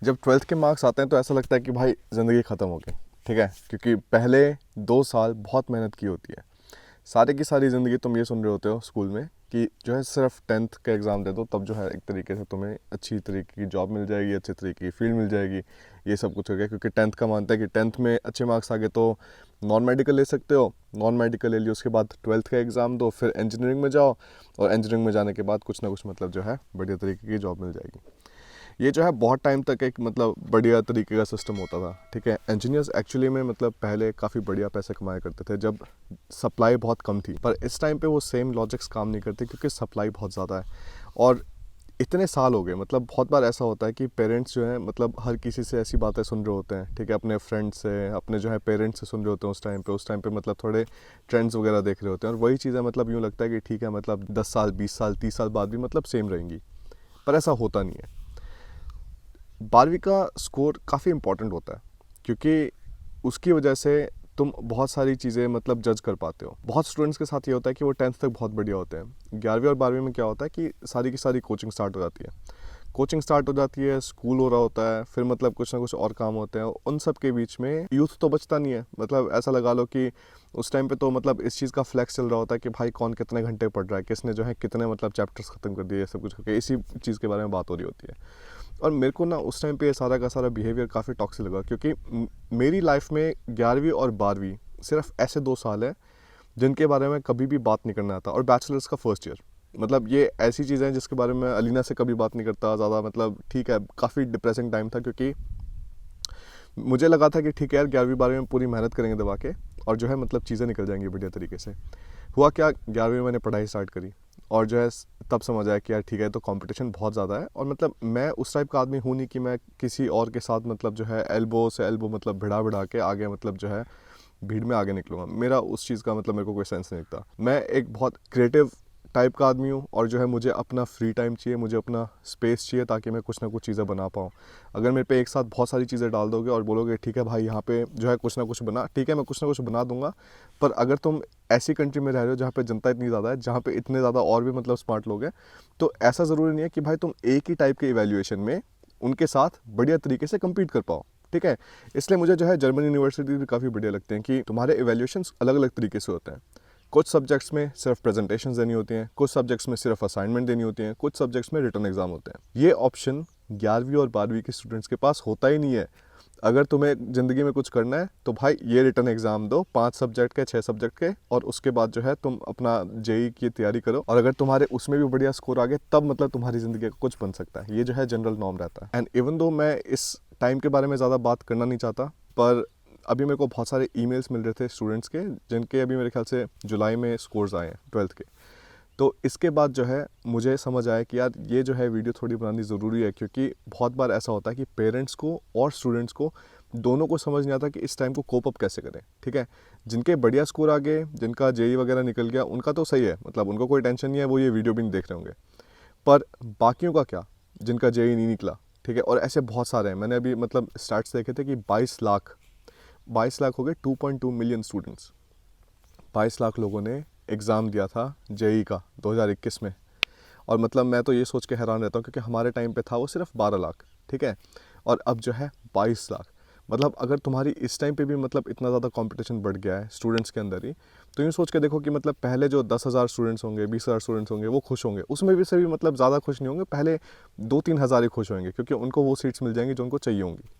जब 12th के marks आते हैं तो ऐसा लगता है कि भाई ज़िंदगी ख़त्म हो गई, ठीक है, क्योंकि पहले 2 साल बहुत मेहनत की होती है। सारी की सारी ज़िंदगी तुम ये सुन रहे होते हो स्कूल में कि जो है सिर्फ 10th का एग्ज़ाम दे दो, तब जो है एक तरीके से तुम्हें अच्छी तरीके की जॉब मिल जाएगी, अच्छी तरीके की फील्ड मिल जाएगी। ये सब कुछ हो गया क्योंकि 10th का मानता है कि 10th में अच्छे मार्क्स आ गए तो नॉन मेडिकल ले सकते हो, नॉन मेडिकल ले लियो, उसके बाद 12th का एग्ज़ाम दो, फिर इंजीनियरिंग में जाओ, और इंजीनियरिंग में जाने के बाद कुछ ना कुछ मतलब जो है बढ़िया तरीके की जॉब मिल जाएगी। ये जो है बहुत टाइम तक एक मतलब बढ़िया तरीके का सिस्टम होता था, ठीक है। इंजीनियर्स एक्चुअली में मतलब पहले काफ़ी बढ़िया पैसे कमाया करते थे जब सप्लाई बहुत कम थी, पर इस टाइम पे वो सेम लॉजिक्स काम नहीं करते क्योंकि सप्लाई बहुत ज़्यादा है। और इतने साल हो गए, मतलब बहुत बार ऐसा होता है कि पेरेंट्स जो है मतलब हर किसी से ऐसी बातें सुन रहे होते हैं, ठीक है, अपने फ्रेंड से, अपने जो है पेरेंट्स से सुन रहे होते हैं उस टाइम पे मतलब थोड़े ट्रेंड्स वगैरह देख रहे होते हैं, और वही चीज़ें मतलब यूँ लगता है कि ठीक है मतलब 10 साल 20 साल 30 साल बाद भी मतलब सेम रहेंगी, पर ऐसा होता नहीं है। 12वीं का स्कोर काफ़ी इंपॉर्टेंट होता है क्योंकि उसकी वजह से तुम बहुत सारी चीज़ें मतलब जज कर पाते हो। बहुत स्टूडेंट्स के साथ ये होता है कि वो 10th तक बहुत बढ़िया होते हैं, 11वीं और 12वीं में क्या होता है कि सारी की सारी कोचिंग स्टार्ट हो जाती है, स्कूल हो रहा होता है, फिर मतलब कुछ ना कुछ और काम होते हैं, उन सब के बीच में यूथ तो बचता नहीं है। मतलब ऐसा लगा लो कि उस टाइम पे तो मतलब इस चीज़ का फ्लैक्स चल रहा होता है कि भाई कौन कितने घंटे पढ़ रहा है, किसने जो है कितने मतलब चैप्टर्स खत्म कर दिए, सब कुछ करके इसी चीज़ के बारे में बात हो रही होती है। और मेरे को ना उस टाइम पे ये सारा का सारा बिहेवियर काफ़ी टॉक्सिक लगा क्योंकि मेरी लाइफ में 11वीं और 12वीं सिर्फ ऐसे 2 साल हैं जिनके बारे में कभी भी बात नहीं करना आता, और बैचलर्स का फर्स्ट ईयर, मतलब ये ऐसी चीज़ें हैं जिसके बारे में अलीना से कभी बात नहीं करता ज़्यादा। मतलब ठीक है, काफ़ी डिप्रेसिंग टाइम था क्योंकि मुझे लगा था कि ठीक है यार 11वीं 12वीं में पूरी मेहनत करेंगे दबा के और जो है मतलब चीज़ें निकल जाएंगी बढ़िया तरीके से। हुआ क्या, 11वीं में मैंने पढ़ाई स्टार्ट करी और जो है तब समझ आया कि यार ठीक है तो कंपटीशन बहुत ज़्यादा है, और मतलब मैं उस टाइप का आदमी हूँ नहीं कि मैं किसी और के साथ मतलब जो है एल्बो से एल्बो मतलब भिड़ा भिड़ा के आगे मतलब जो है भीड़ में आगे निकलूंगा। मेरा उस चीज़ का मतलब मेरे को कोई सेंस नहीं दिखता। मैं एक बहुत क्रिएटिव टाइप का आदमी हूँ और जो है मुझे अपना फ्री टाइम चाहिए, मुझे अपना स्पेस चाहिए ताकि मैं कुछ ना कुछ चीज़ें बना पाऊँ। अगर मेरे पे एक साथ बहुत सारी चीज़ें डाल दोगे और बोलोगे ठीक है भाई यहाँ पे जो है कुछ ना कुछ बना, ठीक है मैं कुछ ना कुछ बना दूंगा, पर अगर तुम ऐसी कंट्री में रह रहे हो जहाँ पे जनता इतनी ज़्यादा है, जहाँ पे इतने ज़्यादा और भी मतलब स्मार्ट लोग हैं, तो ऐसा ज़रूरी नहीं है कि भाई तुम एक ही टाइप के इवैल्यूएशन में उनके साथ बढ़िया तरीके से कम्पीट कर पाओ, ठीक है। इसलिए मुझे जो है जर्मन यूनिवर्सिटी भी काफ़ी बढ़िया लगते हैं कि तुम्हारे इवैल्यूएशंस अलग अलग तरीके से होते हैं। कुछ सब्जेक्ट्स में सिर्फ प्रेजेंटेशंस देनी होती हैं, कुछ सब्जेक्ट्स में सिर्फ असाइनमेंट देनी होती हैं, कुछ सब्जेक्ट्स में रिटर्न एग्जाम होते हैं। ये ऑप्शन 11वीं और 12वीं के स्टूडेंट्स के पास होता ही नहीं है। अगर तुम्हें ज़िंदगी में कुछ करना है तो भाई ये रिटर्न एग्ज़ाम दो, 5 सब्जेक्ट के 6 सब्जेक्ट के, और उसके बाद जो है तुम अपना जेई की तैयारी करो, और अगर तुम्हारे उसमें भी बढ़िया स्कोर आ गए तब मतलब तुम्हारी ज़िंदगी का कुछ बन सकता है। ये जो है जनरल नॉर्म रहता है। एंड इवन दो मैं इस टाइम के बारे में ज़्यादा बात करना नहीं चाहता, पर अभी मेरे को बहुत सारे ईमेल्स मिल रहे थे स्टूडेंट्स के जिनके अभी मेरे ख्याल से जुलाई में स्कोर्स आए हैं 12th के। तो इसके बाद जो है मुझे समझ आया कि यार ये जो है वीडियो थोड़ी बनानी ज़रूरी है, क्योंकि बहुत बार ऐसा होता है कि पेरेंट्स को और स्टूडेंट्स को दोनों को समझ नहीं आता कि इस टाइम को कोप अप कैसे करें, ठीक है। जिनके बढ़िया स्कोर आ गए, जिनका जेई वगैरह निकल गया, उनका तो सही है, मतलब उनको कोई टेंशन नहीं है, वो ये वीडियो भी नहीं देख रहे होंगे। पर बाकियों का क्या, जिनका जेई नहीं निकला, ठीक है, और ऐसे बहुत सारे हैं। मैंने अभी मतलब स्टार्ट्स देखे थे कि 22 लाख हो गए, 2.2 मिलियन स्टूडेंट्स, 22 लाख लोगों ने एग्ज़ाम दिया था जेई का 2021 में। और मतलब मैं तो ये सोच के हैरान रहता हूँ क्योंकि हमारे टाइम पे था वो सिर्फ 12 लाख, ठीक है, और अब जो है 22 लाख। मतलब अगर तुम्हारी इस टाइम पे भी मतलब इतना ज़्यादा कंपटीशन बढ़ गया है स्टूडेंट्स के अंदर ही, तो यूँ सोच के देखो कि मतलब पहले जो 10,000 स्टूडेंट्स होंगे, 20,000 स्टूडेंट्स होंगे, वो खुश होंगे, उसमें भी से भी मतलब ज़्यादा खुश नहीं होंगे, पहले 2-3 हज़ार ही खुश होंगे क्योंकि उनको वो सीट्स मिल जाएंगी जो उनको चाहिए होंगी।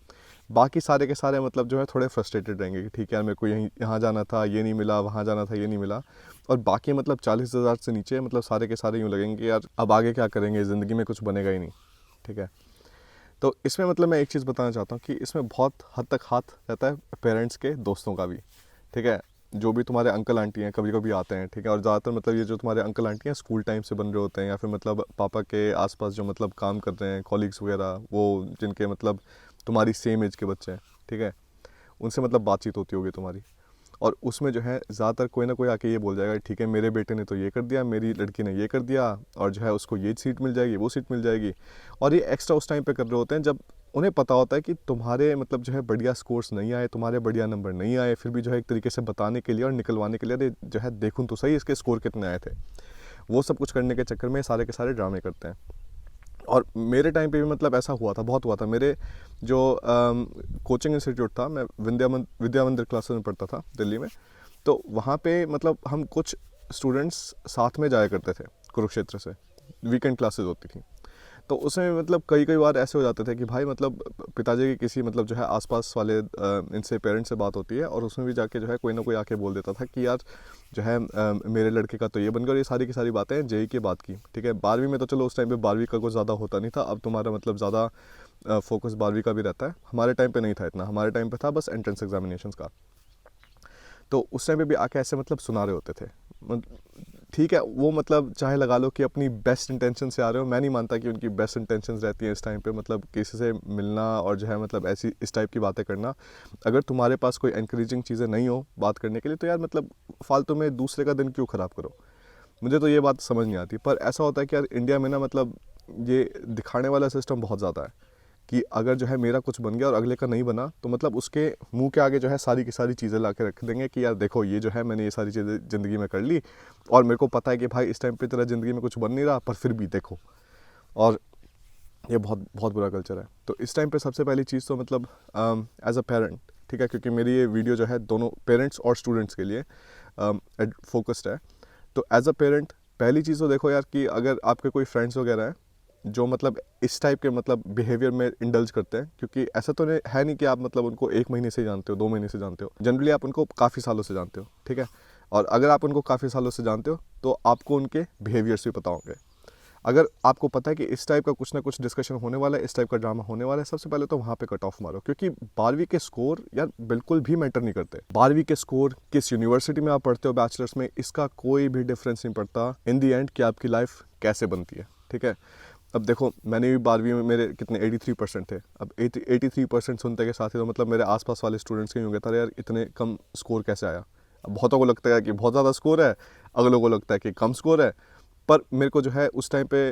बाकी सारे के सारे मतलब जो है थोड़े फ्रस्ट्रेटेड रहेंगे कि ठीक है यार मेरे को यहीं यहाँ जाना था ये नहीं मिला, वहाँ जाना था ये नहीं मिला। और बाकी मतलब 40,000 से नीचे मतलब सारे के सारे यूँ लगेंगे कि यार अब आगे क्या करेंगे, ज़िंदगी में कुछ बनेगा ही नहीं, ठीक है। तो इसमें मतलब मैं एक चीज़ बताना चाहता हूँ कि इसमें बहुत हद तक हाथ रहता है पेरेंट्स के, दोस्तों का भी, ठीक है। जो भी तुम्हारे अंकल आंटी हैं कभी कभी आते हैं, ठीक है, और ज़्यादातर मतलब ये जो तुम्हारे अंकल आंटी हैं स्कूल टाइम से बन रहे होते हैं, या फिर मतलब पापा के आसपास जो मतलब काम कर रहे हैं कॉलीग्स वगैरह, वो जिनके मतलब तुम्हारी सेम एज के बच्चे हैं, ठीक है, उनसे मतलब बातचीत होती होगी तुम्हारी। और उसमें जो है ज़्यादातर कोई ना कोई आके ये बोल जाएगा ठीक है मेरे बेटे ने तो ये कर दिया, मेरी लड़की ने ये कर दिया, और जो है उसको ये सीट मिल जाएगी, वो सीट मिल जाएगी। और ये एक्स्ट्रा उस टाइम पे कर रहे होते हैं जब उन्हें पता होता है कि तुम्हारे मतलब जो है बढ़िया स्कोर्स नहीं आए, तुम्हारे बढ़िया नंबर नहीं आए, फिर भी जो है एक तरीके से बताने के लिए और निकलवाने के लिए अरे जो है देखूँ तो सही इसके स्कोर कितने आए थे। वो सब कुछ करने के चक्कर में सारे के सारे ड्रामे करते हैं। और मेरे टाइम पे भी मतलब ऐसा हुआ था, बहुत हुआ था। मेरे जो कोचिंग इंस्टीट्यूट था, मैं विद्या मंदिर क्लासेस में पढ़ता था दिल्ली में, तो वहाँ पे मतलब हम कुछ स्टूडेंट्स साथ में जाया करते थे कुरुक्षेत्र से, वीकेंड क्लासेस होती थी। तो उसमें मतलब कई कई बार ऐसे हो जाते थे कि भाई मतलब पिताजी की किसी मतलब जो है आसपास वाले इनसे पेरेंट्स से बात होती है, और उसमें भी जाके जो है कोई ना कोई आके बोल देता था कि यार जो है मेरे लड़के का तो ये बन गया। और ये सारी की सारी बातें जेई की बात की, ठीक है। 12वीं में तो चलो उस टाइम पे 12वीं का कुछ ज़्यादा होता नहीं था, अब तुम्हारा मतलब ज़्यादा फोकस 12वीं का भी रहता है। हमारे टाइम पे नहीं था इतना, हमारे टाइम पे था बस एंट्रेंस एग्जामिनेशंस का। तो उस टाइम पे भी आके ऐसे मतलब सुना रहे होते थे। ठीक है, वो मतलब चाहे लगा लो कि अपनी बेस्ट इंटेंशन से आ रहे हो, मैं नहीं मानता कि उनकी बेस्ट इंटेंशंस रहती हैं इस टाइम पे मतलब किसी से मिलना और जो है मतलब ऐसी इस टाइप की बातें करना। अगर तुम्हारे पास कोई एनकरेजिंग चीज़ें नहीं हो बात करने के लिए, तो यार मतलब फालतू में दूसरे का दिन क्यों ख़राब करो। मुझे तो ये बात समझ नहीं आती। पर ऐसा होता है कि यार इंडिया में ना मतलब ये दिखाने वाला सिस्टम बहुत ज़्यादा है कि अगर जो है मेरा कुछ बन गया और अगले का नहीं बना, तो मतलब उसके मुंह के आगे जो है सारी की सारी चीज़ें ला के रख देंगे कि यार देखो ये जो है मैंने ये सारी चीज़ें ज़िंदगी में कर ली, और मेरे को पता है कि भाई इस टाइम पे तेरा ज़िंदगी में कुछ बन नहीं रहा, पर फिर भी देखो। और ये बहुत बहुत बुरा कल्चर है। तो इस टाइम पे सबसे पहली चीज़ तो मतलब एज अ पेरेंट, ठीक है, क्योंकि मेरी ये वीडियो जो है दोनों पेरेंट्स और स्टूडेंट्स के लिए फोकस्ड है। तो एज अ पेरेंट पहली चीज़ तो देखो यार कि अगर आपके कोई फ्रेंड्स वगैरह हैं जो मतलब इस टाइप के मतलब बिहेवियर में इंडल्ज करते हैं, क्योंकि ऐसा तो है नहीं कि आप मतलब उनको 1 महीने से जानते हो, 2 महीने से जानते हो, जनरली आप उनको काफ़ी सालों से जानते हो, ठीक है। और अगर आप उनको काफ़ी सालों से जानते हो तो आपको उनके बिहेवियर्स भी पता होंगे। अगर आपको पता है कि इस टाइप का कुछ ना कुछ डिस्कशन होने वाला है, इस टाइप का ड्रामा होने वाला है, सबसे पहले तो वहाँ पे कट ऑफ मारो। क्योंकि 12वीं के स्कोर यार बिल्कुल भी मैटर नहीं करते। 12वीं के स्कोर किस यूनिवर्सिटी में आप पढ़ते हो बैचलर्स में, इसका कोई भी डिफरेंस नहीं पड़ता इन दी एंड कि आपकी लाइफ कैसे बनती है, ठीक है। अब देखो मैंने भी 12वीं में मेरे कितने 83% थे। अब 83% सुनते के साथ ही तो मतलब मेरे आसपास वाले स्टूडेंट्स के होंगे, यार इतने कम स्कोर कैसे आया। अब बहुतों को लगता है कि बहुत ज़्यादा स्कोर है, अगलों को लगता है कि कम स्कोर है। पर मेरे को जो है उस टाइम पे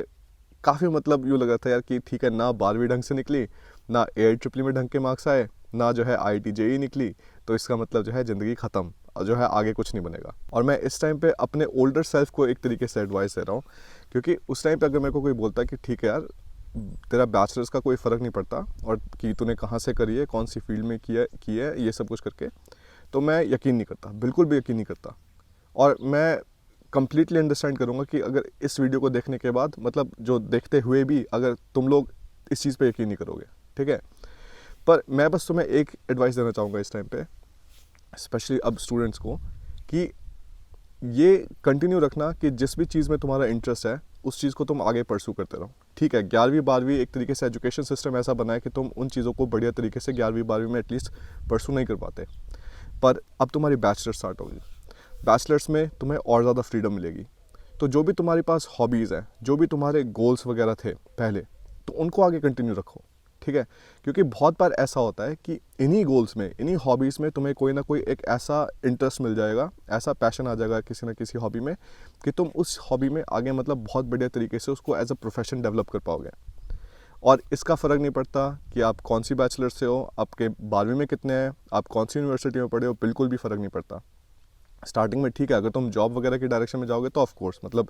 काफ़ी मतलब यूँ लग रहा था यार कि ठीक है, ना 12वीं ढंग से निकली, ना AIEEE में ढंग के मार्क्स आए, ना जो है IIT JEE निकली, तो इसका मतलब जो है ज़िंदगी ख़त्म और जो है आगे कुछ नहीं बनेगा। और मैं इस टाइम पे अपने ओल्डर सेल्फ को एक तरीके से एडवाइस दे रहा हूँ, क्योंकि उस टाइम पे अगर मेरे को कोई बोलता है कि ठीक है यार तेरा बैचलर्स का कोई फ़र्क नहीं पड़ता और कि तूने कहाँ से करी है, कौन सी फील्ड में की है ये सब कुछ करके, तो मैं यकीन नहीं करता, बिल्कुल भी यकीन नहीं करता। और मैं कंप्लीटली अंडरस्टैंड करूँगा कि अगर इस वीडियो को देखने के बाद मतलब जो देखते हुए भी अगर तुम लोग इस चीज़ पे यकीन नहीं करोगे, ठीक है। पर मैं बस तुम्हें एक एडवाइस देना चाहूँगा इस टाइम पे, स्पेशली अब स्टूडेंट्स को, कि ये कंटिन्यू रखना कि जिस भी चीज़ में तुम्हारा इंटरेस्ट है उस चीज़ को तुम आगे परस्यू करते रहो, ठीक है। 11वीं 12वीं एक तरीके से एजुकेशन सिस्टम ऐसा बना है कि तुम उन चीज़ों को बढ़िया तरीके से 11वीं 12वीं में एटलीस्ट परस्यू नहीं कर पाते। पर अब तुम्हारी बैचलर स्टार्ट होगी, बैचलर्स में तुम्हें और ज़्यादा फ्रीडम मिलेगी। तो जो भी तुम्हारे पास हॉबीज़ हैं, जो भी तुम्हारे गोल्स वगैरह थे पहले, तो उनको आगे कंटिन्यू रखो, ठीक है। क्योंकि बहुत बार ऐसा होता है कि इन्हीं गोल्स में, इन्हीं हॉबीज़ में तुम्हें कोई ना कोई एक ऐसा इंटरेस्ट मिल जाएगा, ऐसा पैशन आ जाएगा किसी ना किसी हॉबी में कि तुम उस हॉबी में आगे मतलब बहुत बढ़िया तरीके से उसको एज अ प्रोफेशन डेवलप कर पाओगे। और इसका फ़र्क नहीं पड़ता कि आप कौन सी बैचलर से हो, आपके 12वीं में कितने हैं, आप कौन सी यूनिवर्सिटी में पढ़े हो, बिल्कुल भी फ़र्क नहीं पड़ता। स्टार्टिंग में ठीक है, अगर तुम जॉब वगैरह की डायरेक्शन में जाओगे तो ऑफ कोर्स मतलब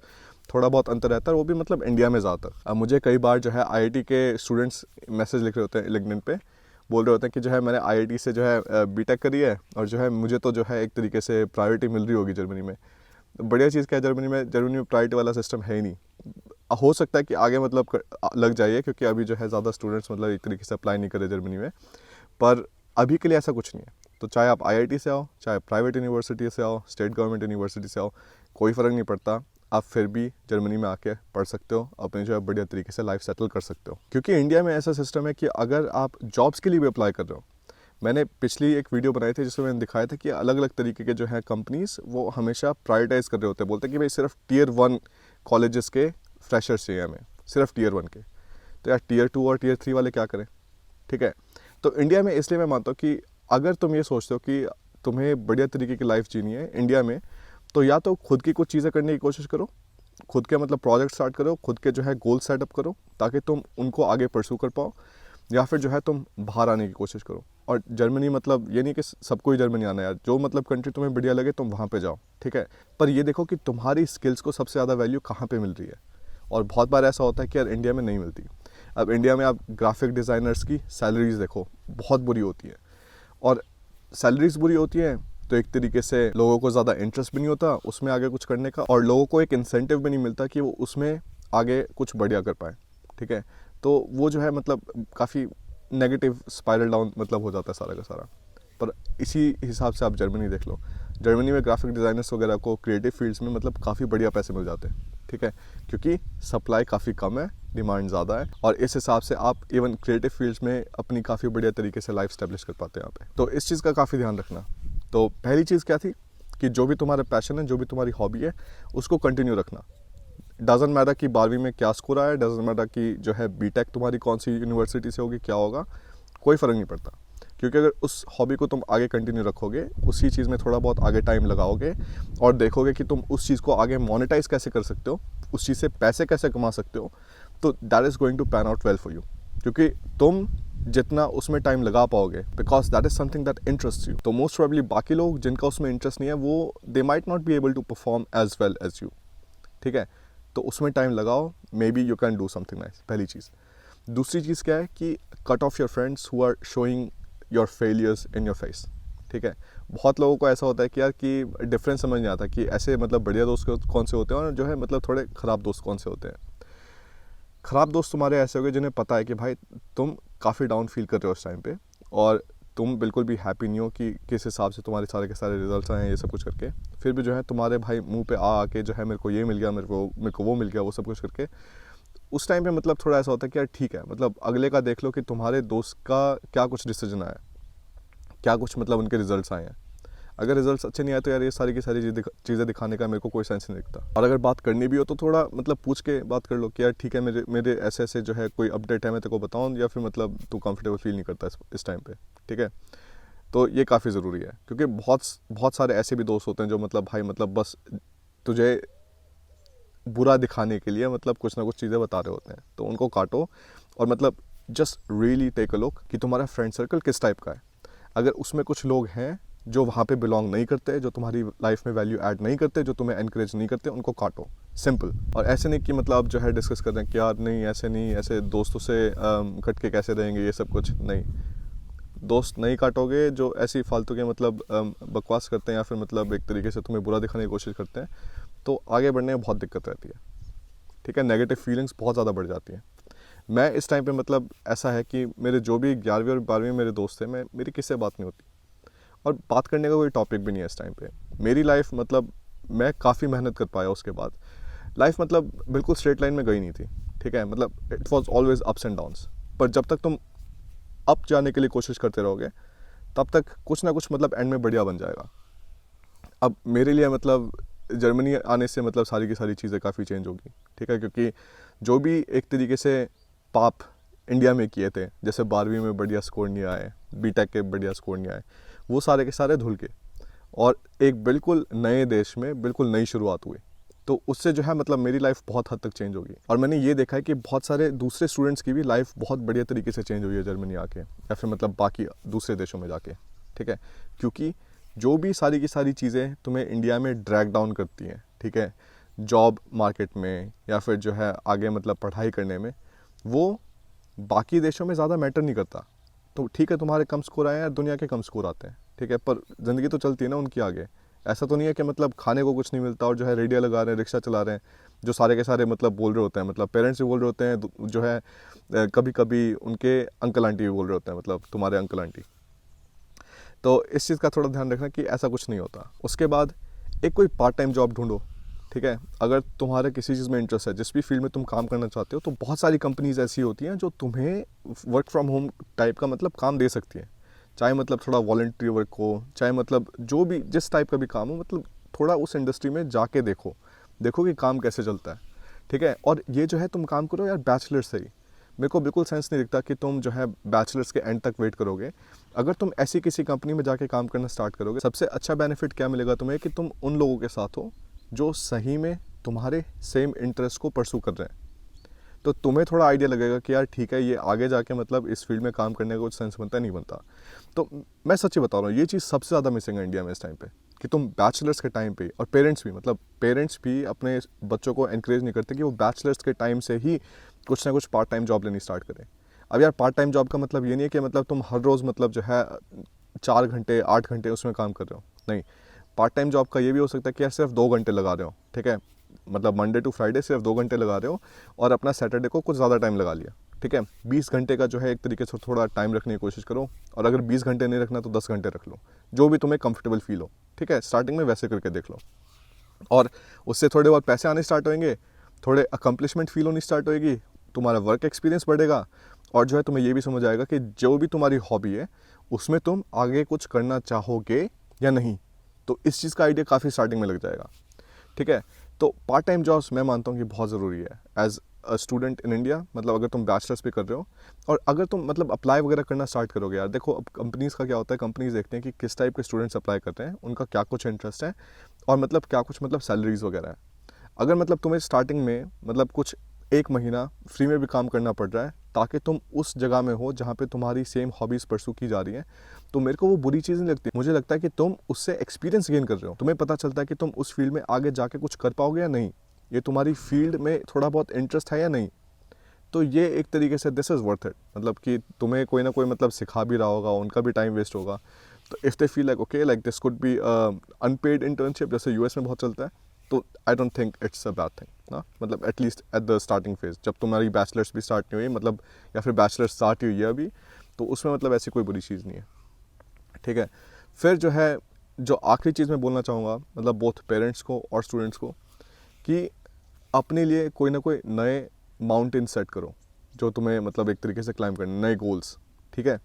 थोड़ा बहुत अंतर रहता है, वो भी मतलब इंडिया में ज़्यादातर। अब मुझे कई बार जो है IIT के स्टूडेंट्स मैसेज लिख रहे होते हैं लिंक्डइन पे, बोल रहे होते हैं कि जो है मैंने IIT से जो है बीटेक करी है और जो है मुझे तो जो है एक तरीके से प्रायोरिटी मिल रही होगी जर्मनी में। बढ़िया चीज़ क्या है, जर्मनी में प्रायोरिटी वाला सिस्टम है ही नहीं। हो सकता है कि आगे मतलब लग जाइए, क्योंकि अभी जो है ज़्यादा स्टूडेंट्स मतलब एक तरीके से अप्लाई नहीं करे जर्मनी में, पर अभी के लिए ऐसा कुछ नहीं है। तो चाहे आप IIT से आओ, चाहे प्राइवेट यूनिवर्सिटी से आओ, स्टेट गवर्नमेंट यूनिवर्सिटी से आओ, कोई फ़र्क नहीं पड़ता, आप फिर भी जर्मनी में आके पढ़ सकते हो, अपनी जो है बढ़िया तरीके से लाइफ सेटल कर सकते हो। क्योंकि इंडिया में ऐसा सिस्टम है कि अगर आप जॉब्स के लिए भी अप्लाई कर रहे हो, मैंने पिछली एक वीडियो बनाई थी जिसमें मैंने दिखाया था कि अलग अलग तरीके के जो है कंपनीज़ वो हमेशा प्रायोरिटाइज़ कर रहे होते हैं, बोलते हैं कि भाई सिर्फ Tier 1 कॉलेजेस के फ्रेशर्स चाहिए हमें, सिर्फ Tier 1 के। तो यार Tier 2 और Tier 3 वाले क्या करें, ठीक है। तो इंडिया में इसलिए मैं मानता हूँ कि अगर तुम ये सोचते हो कि तुम्हें बढ़िया तरीके की लाइफ जीनी है इंडिया में, तो या तो खुद की कुछ चीज़ें करने की कोशिश करो, खुद के मतलब प्रोजेक्ट स्टार्ट करो, खुद के जो है गोल सेटअप करो ताकि तुम उनको आगे परस्यू कर पाओ, या फिर जो है तुम बाहर आने की कोशिश करो। और जर्मनी मतलब ये नहीं कि सबको ही जर्मनी आना है यार, जो मतलब कंट्री तुम्हें बढ़िया लगे तुम वहाँ पे जाओ, ठीक है। पर ये देखो कि तुम्हारी स्किल्स को सबसे ज़्यादा वैल्यू कहाँ पे मिल रही है। और बहुत बार ऐसा होता है कि यार इंडिया में नहीं मिलती। अब इंडिया में आप ग्राफिक डिज़ाइनर्स की सैलरीज देखो, बहुत बुरी होती है, और सैलरीज बुरी होती है तो एक तरीके से लोगों को ज़्यादा इंटरेस्ट भी नहीं होता उसमें आगे कुछ करने का, और लोगों को एक इंसेंटिव भी नहीं मिलता कि वो उसमें आगे कुछ बढ़िया कर पाए, ठीक है। तो वो जो है मतलब काफ़ी नेगेटिव स्पाइरल डाउन मतलब हो जाता है सारा का सारा। पर इसी हिसाब से आप जर्मनी देख लो, जर्मनी में ग्राफिक डिज़ाइनर्स वगैरह को क्रिएटिव फील्ड्स में मतलब काफ़ी बढ़िया पैसे मिल जाते हैं, ठीक है, क्योंकि सप्लाई काफ़ी कम है, डिमांड ज़्यादा है, और इस हिसाब से आप इवन क्रिएटिव फील्ड्स में अपनी काफ़ी बढ़िया तरीके से लाइफ स्टैब्लिश कर पाते हैं यहाँ पे। तो इस चीज़ का काफ़ी ध्यान रखना। तो पहली चीज़ क्या थी कि जो भी तुम्हारा पैशन है, जो भी तुम्हारी हॉबी है, उसको कंटिन्यू रखना। डजंट मैटर कि 12वीं में क्या स्कोर आया, डजंट मैटर कि जो है बीटेक तुम्हारी कौन सी यूनिवर्सिटी से होगी, क्या होगा, कोई फ़र्क नहीं पड़ता, क्योंकि अगर उस हॉबी को तुम आगे कंटिन्यू रखोगे, उसी चीज़ में थोड़ा बहुत आगे टाइम लगाओगे और देखोगे कि तुम उस चीज़ को आगे मोनेटाइज कैसे कर सकते हो, उस चीज़ से पैसे कैसे कमा सकते हो, तो that is going to pan out well for you, क्योंकि तुम जितना उसमें टाइम लगा पाओगे, because that is something that interest you. तो मोस्ट प्रोबेबली बाकी लोग जिनका उसमें इंटरेस्ट नहीं है, वो they might not be able to perform as well as you, ठीक है। तो उसमें टाइम लगाओ, maybe you can do something nice, पहली चीज़। दूसरी चीज़ क्या है कि cut off your friends who are showing your failures in your face, ठीक है। बहुत लोगों को ऐसा होता है कि यार कि डिफरेंस समझ नहीं आता कि ऐसे मतलब बढ़िया दोस्त कौन से होते हैं और जो है मतलब थोड़े ख़राब दोस्त कौन से होते हैं। ख़राब दोस्त तुम्हारे ऐसे होंगे जिन्हें पता है कि भाई तुम काफ़ी डाउन फील कर रहे हो उस टाइम पे, और तुम बिल्कुल भी हैप्पी नहीं हो कि किस हिसाब से तुम्हारे सारे के सारे रिजल्ट्स आए हैं, ये सब कुछ करके, फिर भी जो है तुम्हारे भाई मुंह पे आके जो है मेरे को ये मिल गया, मेरे को वो मिल गया, वो सब कुछ करके, उस टाइम पे मतलब थोड़ा ऐसा होता है कि यार ठीक है, मतलब अगले का देख लो कि तुम्हारे दोस्त का क्या कुछ डिसीजन आया, क्या कुछ मतलब उनके रिजल्ट्स आए हैं। अगर रिजल्ट्स अच्छे नहीं आए तो यार ये सारी की सारी चीज़ें दिखाने का मेरे को कोई सेंस नहीं दिखता। और अगर बात करनी भी हो तो थोड़ा मतलब पूछ के बात कर लो कि यार ठीक है, मेरे ऐसे ऐसे जो है कोई अपडेट है, मैं तेरे को बताऊँ, या फिर मतलब तू कंफर्टेबल फील नहीं करता इस टाइम पे, ठीक है। तो ये काफ़ी ज़रूरी है, क्योंकि बहुत सारे ऐसे भी दोस्त होते हैं जो मतलब भाई मतलब बस तुझे बुरा दिखाने के लिए मतलब कुछ ना कुछ चीज़ें बता रहे होते हैं, तो उनको काटो और मतलब just really take a look कि तुम्हारा फ्रेंड सर्कल किस टाइप का है। अगर उसमें कुछ लोग हैं जो वहाँ पे बिलोंग नहीं करते, जो तुम्हारी लाइफ में वैल्यू ऐड नहीं करते, जो तुम्हें एनकरेज नहीं करते, उनको काटो, सिंपल। और ऐसे नहीं कि मतलब आप जो है डिस्कस कर रहे हैं कि यार नहीं ऐसे नहीं, ऐसे दोस्तों से कट के कैसे रहेंगे, ये सब कुछ नहीं। दोस्त नहीं काटोगे जो ऐसी फालतू के मतलब बकवास करते हैं या फिर मतलब एक तरीके से तुम्हें बुरा दिखाने की कोशिश करते हैं, तो आगे बढ़ने में बहुत दिक्कत रहती है, ठीक है। नेगेटिव फीलिंग्स बहुत ज़्यादा बढ़ जाती हैं। मैं इस टाइम पे मतलब ऐसा है कि मेरे जो भी 11वीं और 12वीं मेरे दोस्त थे, मेरी किससे बात नहीं होती, और बात करने का कोई टॉपिक भी नहीं है इस टाइम पे। मेरी लाइफ मतलब मैं काफ़ी मेहनत कर पाया उसके बाद, लाइफ मतलब बिल्कुल स्ट्रेट लाइन में गई नहीं थी, ठीक है। मतलब it was always ups and downs, पर जब तक तुम अप जाने के लिए कोशिश करते रहोगे तब तक कुछ ना कुछ मतलब एंड में बढ़िया बन जाएगा। अब मेरे लिए मतलब जर्मनी आने से मतलब सारी की सारी चीज़ें काफ़ी चेंज होगी, ठीक है, क्योंकि जो भी एक तरीके से पाप इंडिया में किए थे, जैसे 12वीं में बढ़िया स्कोर नहीं आए, बीटेक के बढ़िया स्कोर नहीं आए, वो सारे के सारे धुल के और एक बिल्कुल नए देश में बिल्कुल नई शुरुआत हुई। तो उससे जो है मतलब मेरी लाइफ बहुत हद तक चेंज होगी, और मैंने ये देखा है कि बहुत सारे दूसरे स्टूडेंट्स की भी लाइफ बहुत बढ़िया तरीके से चेंज हुई है जर्मनी आके, या फिर मतलब बाकी दूसरे देशों में जाके, ठीक है। क्योंकि जो भी सारी की सारी चीज़ें तुम्हें इंडिया में ड्रैग डाउन करती हैं, ठीक है, जॉब मार्केट में या फिर जो है आगे मतलब पढ़ाई करने में, वो बाकी देशों में ज़्यादा मैटर नहीं करता। तो ठीक है, तुम्हारे कम स्कोर आए हैं, दुनिया के कम स्कोर आते हैं, ठीक है, पर ज़िंदगी तो चलती है ना उनकी आगे। ऐसा तो नहीं है कि मतलब खाने को कुछ नहीं मिलता और जो है रेडियो लगा रहे हैं, रिक्शा चला रहे हैं, जो सारे के सारे मतलब बोल रहे होते हैं, मतलब पेरेंट्स भी बोल रहे होते हैं, जो है कभी कभी उनके अंकल आंटी भी बोल रहे होते हैं, मतलब तुम्हारे अंकल आंटी। तो इस चीज़ का थोड़ा ध्यान रखना कि ऐसा कुछ नहीं होता। उसके बाद एक कोई पार्ट टाइम जॉब ढूंढो, ठीक है। अगर तुम्हारे किसी चीज़ में इंटरेस्ट है, जिस भी फील्ड में तुम काम करना चाहते हो, तो बहुत सारी कंपनीज ऐसी होती हैं जो तुम्हें वर्क फ्रॉम होम टाइप का मतलब काम दे सकती हैं, चाहे मतलब थोड़ा वॉलंटरी वर्क हो, चाहे मतलब जो भी जिस टाइप का भी काम हो, मतलब थोड़ा उस इंडस्ट्री में जाके देखो कि काम कैसे चलता है, ठीक है। और ये जो है तुम काम करो यार बैचलर से ही। मेरे को बिल्कुल सेंस नहीं दिखता कि तुम जो है बैचलर्स के एंड तक वेट करोगे। अगर तुम ऐसी किसी कंपनी में जाके काम करना स्टार्ट करोगे, सबसे अच्छा बेनिफिट क्या मिलेगा तुम्हें कि तुम उन लोगों के साथ हो जो सही में तुम्हारे सेम इंटरेस्ट को परसू कर रहे हैं। तो तुम्हें थोड़ा आइडिया लगेगा कि यार ठीक है, ये आगे जाके मतलब इस फील्ड में काम करने का कुछ सेंस बनता नहीं बनता। तो मैं सच्ची बता रहा हूँ, ये चीज़ सबसे ज़्यादा मिसिंग है इंडिया में इस टाइम पे, कि तुम बैचलर्स के टाइम पे, और पेरेंट्स भी अपने बच्चों को एनकरेज नहीं करते कि वो बैचलर्स के टाइम से ही कुछ ना कुछ पार्ट टाइम जॉब लेनी स्टार्ट करें। अब यार पार्ट टाइम जॉब का मतलब ये नहीं है कि मतलब तुम हर रोज़ मतलब जो है 4 घंटे 8 घंटे उसमें काम कर रहे हो, नहीं। पार्ट टाइम जॉब का ये भी हो सकता है कि यार सिर्फ 2 घंटे लगा रहे हो, ठीक है, मतलब मंडे टू फ्राइडे सिर्फ 2 घंटे लगा रहे हो और अपना सैटरडे को कुछ ज़्यादा टाइम लगा लिया, ठीक है। 20 घंटे का जो है एक तरीके से थोड़ा टाइम रखने की कोशिश करो, और अगर 20 घंटे नहीं रखना तो 10 घंटे रख लो, जो भी तुम्हें कंफर्टेबल फील हो, ठीक है। स्टार्टिंग में वैसे करके देख लो, और उससे थोड़े बहुत पैसे आने स्टार्ट होंगे, थोड़े अकम्पलिशमेंट फील होनी स्टार्ट होएगी, तुम्हारा वर्क एक्सपीरियंस बढ़ेगा, और जो है तुम्हें ये भी समझ आएगा कि जो भी तुम्हारी हॉबी है उसमें तुम आगे कुछ करना चाहोगे या नहीं। तो इस चीज़ का आइडिया काफ़ी स्टार्टिंग में लग जाएगा, ठीक है। तो पार्ट टाइम जॉब्स मैं मानता हूँ कि बहुत ज़रूरी है as a student in India, मतलब अगर तुम बैचलर्स भी कर रहे हो, और अगर तुम मतलब अप्लाई वगैरह करना स्टार्ट करोगे यार, देखो अब कंपनीज़ का क्या होता है, कंपनीज देखते हैं कि किस टाइप के स्टूडेंट्स अप्लाई करते हैं, उनका क्या कुछ इंटरेस्ट है, और मतलब क्या कुछ मतलब सैलरीज वगैरह है। अगर मतलब तुम्हें स्टार्टिंग में मतलब कुछ 1 महीना फ्री में भी काम करना पड़ रहा है ताकि तुम उस जगह में हो जहाँ पे तुम्हारी सेम हॉबीज़ परसू की जा रही हैं, तो मेरे को वो बुरी चीज़ नहीं लगती। मुझे लगता है कि तुम उससे एक्सपीरियंस गेन कर रहे हो, तुम्हें पता चलता है कि तुम उस फील्ड में आगे जाके कुछ कर पाओगे या नहीं, ये तुम्हारी फील्ड में थोड़ा बहुत इंटरेस्ट है या नहीं। तो ये एक तरीके से दिस इज़ वर्थ इट, मतलब कि तुम्हें कोई ना कोई मतलब सिखा भी रहा होगा, उनका भी टाइम वेस्ट होगा। तो if they feel like okay like this could be unpaid internship, जैसे यूएस में बहुत चलता है, तो I don't think it's a bad thing ना, मतलब at least at the starting phase, जब तुम्हारी बैचलर्स भी स्टार्ट नहीं हुई, मतलब या फिर बैचलर्स स्टार्ट हुई है अभी, तो उसमें मतलब ऐसी कोई बुरी चीज़ नहीं है, ठीक है। फिर जो है, जो आखिरी चीज़ मैं बोलना चाहूँगा मतलब बोथ पेरेंट्स को और स्टूडेंट्स को, कि अपने लिए कोई ना कोई नए माउंटेन सेट करो जो तुम्हें मतलब एक तरीके से क्लाइंब करने, नए गोल्स, ठीक है।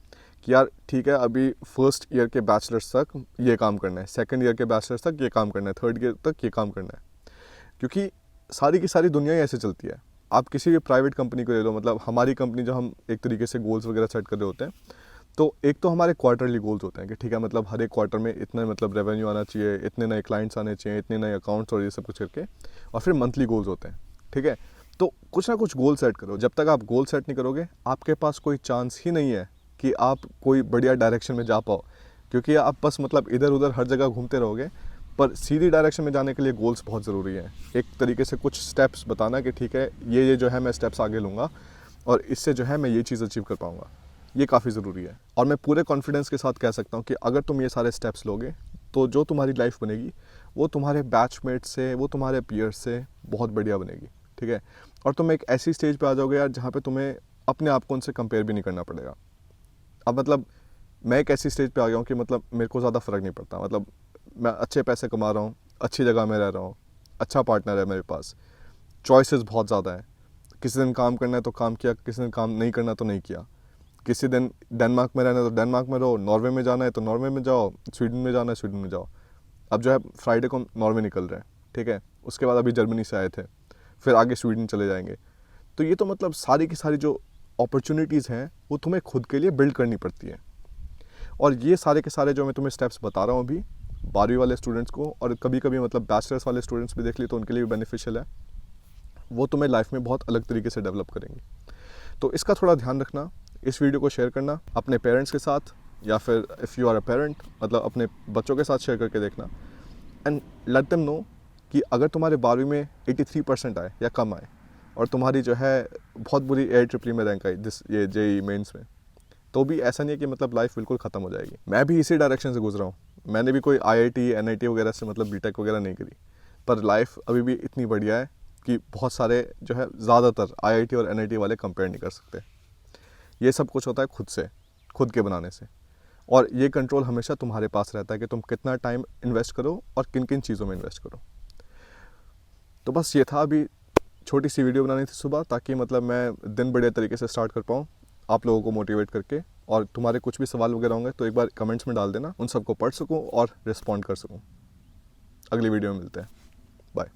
कि यार ठीक है, अभी फर्स्ट ईयर के बैचलर्स तक ये काम करना है, सेकंड ईयर के बैचलर्स तक ये काम करना है, थर्ड ईयर तक ये काम करना है, क्योंकि सारी की सारी दुनिया ही ऐसे चलती है। आप किसी भी प्राइवेट कंपनी को ले लो, मतलब हमारी कंपनी जो हम एक तरीके से गोल्स वगैरह सेट कर रहे होते हैं, तो एक तो हमारे क्वार्टरली गोल्स होते हैं कि ठीक है, मतलब हर एक क्वार्टर में इतना मतलब रेवेन्यू आना चाहिए, इतने नए क्लाइंट्स आने चाहिए, इतने नए अकाउंट्स और ये सब कुछ करके, और फिर मंथली गोल्स होते हैं, ठीक है। तो कुछ ना कुछ गोल सेट करो, जब तक आप गोल सेट नहीं करोगे आपके पास कोई चांस ही नहीं है कि आप कोई बढ़िया डायरेक्शन में जा पाओ, क्योंकि आप बस मतलब इधर उधर हर जगह घूमते रहोगे। पर सीधी डायरेक्शन में जाने के लिए गोल्स बहुत ज़रूरी हैं, एक तरीके से कुछ स्टेप्स बताना कि ठीक है ये जो है मैं स्टेप्स आगे लूँगा और इससे जो है मैं ये चीज़ अचीव कर पाऊँगा, ये काफ़ी ज़रूरी है। और मैं पूरे कॉन्फिडेंस के साथ कह सकता हूँ कि अगर तुम ये सारे स्टेप्स लोगे तो जो तुम्हारी लाइफ बनेगी वो तुम्हारे बैचमेट से, वो तुम्हारे पीयर्स से बहुत बढ़िया बनेगी, ठीक है। और तुम एक ऐसी स्टेज पे आ जाओगे यार जहाँ पे तुम्हें अपने आप को उनसे कंपेयर भी नहीं करना पड़ेगा। अब मतलब मैं एक ऐसी स्टेज पे आ गया हूँ कि मतलब मेरे को ज़्यादा फ़र्क नहीं पड़ता, मतलब मैं अच्छे पैसे कमा रहा हूँ, अच्छी जगह में रह रहा हूँ, अच्छा पार्टनर है मेरे पास, चॉइसेस बहुत ज़्यादा है। किसी दिन काम करना है तो काम किया, किसी दिन काम नहीं करना तो नहीं किया। किसी दिन डेनमार्क में रहना है तो डेनमार्क में रहो, नॉर्वे में जाना है तो नॉर्वे में जाओ, स्वीडन में जाना है स्वीडन में जाओ। अब जो है फ्राइडे को नॉर्वे निकल रहे हैं, ठीक है, उसके बाद अभी जर्मनी से आए थे, फिर आगे स्वीडन चले जाएंगे। तो ये तो मतलब सारी की सारी जो अपॉर्चुनिटीज़ हैं वो तुम्हें खुद के लिए बिल्ड करनी पड़ती है। और ये सारे के सारे जो मैं तुम्हें स्टेप्स बता रहा हूँ अभी 12वीं वाले स्टूडेंट्स को, और कभी कभी मतलब बैचलर्स वाले स्टूडेंट्स भी देख लिए तो उनके लिए भी बेनिफिशियल है, वो तुम्हें लाइफ में बहुत अलग तरीके से डेवलप करेंगे। तो इसका थोड़ा ध्यान रखना, इस वीडियो को शेयर करना अपने पेरेंट्स के साथ, या फिर if you are a parent मतलब अपने बच्चों के साथ शेयर करके देखना, एंड लेट देम नो कि अगर तुम्हारे 12वीं में 83% आए या कम आए और तुम्हारी जो है बहुत बुरी AIEEE में रैंक आई ये JEE मेंस में, तो भी ऐसा नहीं है कि मतलब लाइफ बिल्कुल ख़त्म हो जाएगी। मैं भी इसी डायरेक्शन से गुजरा हूँ, मैंने भी कोई IIT NIT वगैरह से मतलब बीटेक वगैरह नहीं करी, पर लाइफ अभी भी इतनी बढ़िया है कि बहुत सारे जो है ज़्यादातर IIT और NIT वाले कंपेयर नहीं कर सकते। ये सब कुछ होता है खुद से, खुद के बनाने से, और ये कंट्रोल हमेशा तुम्हारे पास रहता है कि तुम कितना टाइम इन्वेस्ट करो और किन किन चीज़ों में इन्वेस्ट करो। तो बस ये था, अभी छोटी सी वीडियो बनानी थी सुबह, ताकि मतलब मैं दिन बढ़िया तरीके से स्टार्ट कर पाऊँ आप लोगों को मोटिवेट करके। और तुम्हारे कुछ भी सवाल वगैरह होंगे तो एक बार कमेंट्स में डाल देना, उन सबको पढ़ सकूँ और रिस्पॉन्ड कर सकूँ। अगली वीडियो में मिलते हैं, बाय।